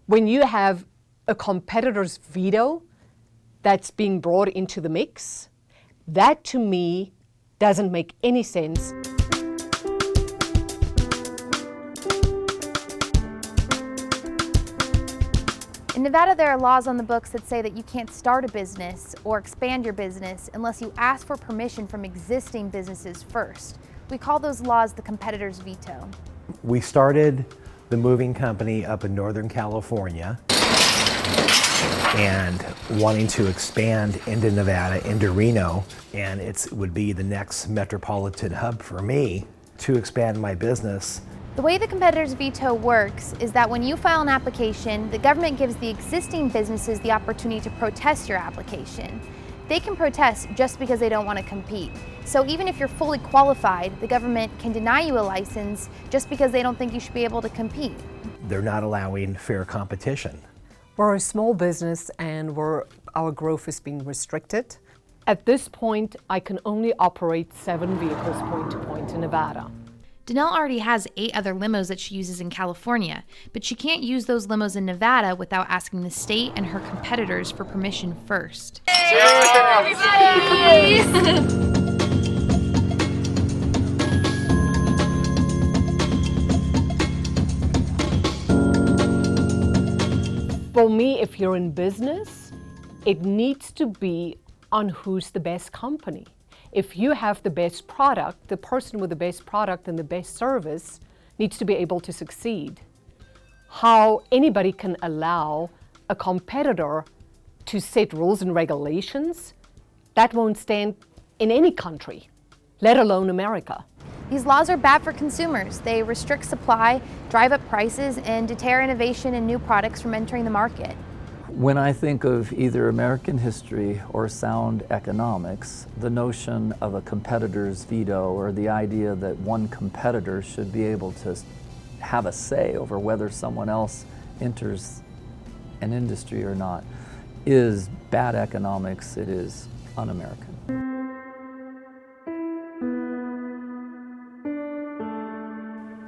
When you have a competitor's veto that's being brought into the mix, that to me doesn't make any sense. In Nevada, there are laws on the books that say that you can't start a business or expand your business unless you ask for permission from existing businesses first. We call those laws the competitor's veto. We started the moving company up in Northern California and wanting to expand into Nevada, into Reno, and it would be the next metropolitan hub for me to expand my business. The way the competitor's veto works is that when you file an application, the government gives the existing businesses the opportunity to protest your application. They can protest just because they don't want to compete. So even if you're fully qualified, the government can deny you a license just because they don't think you should be able to compete. They're not allowing fair competition. We're a small business and our growth is being restricted. At this point, I can only operate 7 vehicles point to point in Nevada. Danell already has 8 other limos that she uses in California, but she can't use those limos in Nevada without asking the state and her competitors for permission first. For me, if you're in business, it needs to be on who's the best company. If you have the best product, the person with the best product and the best service needs to be able to succeed. How anybody can allow a competitor to set rules and regulations, that won't stand in any country, let alone America. These laws are bad for consumers. They restrict supply, drive up prices, and deter innovation and new products from entering the market. When I think of either American history or sound economics, the notion of a competitor's veto or the idea that one competitor should be able to have a say over whether someone else enters an industry or not is bad economics. It is un-American.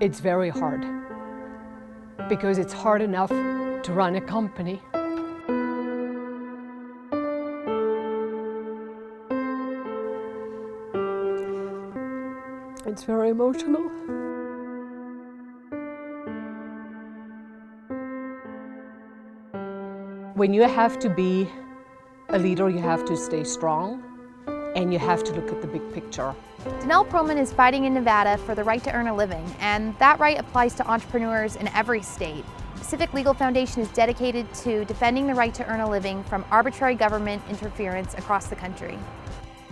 It's very hard because it's hard enough to run a company. It's very emotional. When you have to be a leader, you have to stay strong and you have to look at the big picture. Danell Perlman is fighting in Nevada for the right to earn a living, and that right applies to entrepreneurs in every state. Pacific Legal Foundation is dedicated to defending the right to earn a living from arbitrary government interference across the country.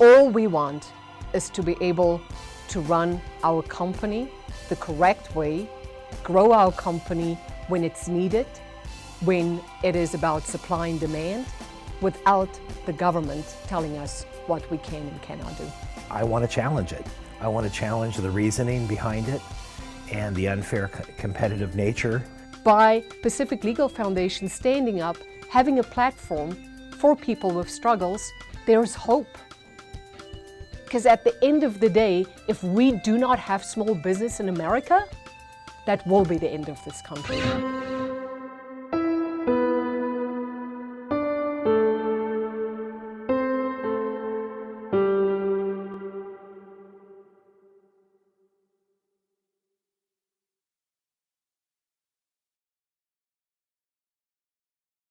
All we want is to be able to run our company the correct way, grow our company when it's needed, when it is about supply and demand, without the government telling us what we can and cannot do. I want to challenge it. I want to challenge the reasoning behind it and the unfair competitive nature. By Pacific Legal Foundation standing up, having a platform for people with struggles, there's hope. Because at the end of the day, if we do not have small business in America, that will be the end of this country.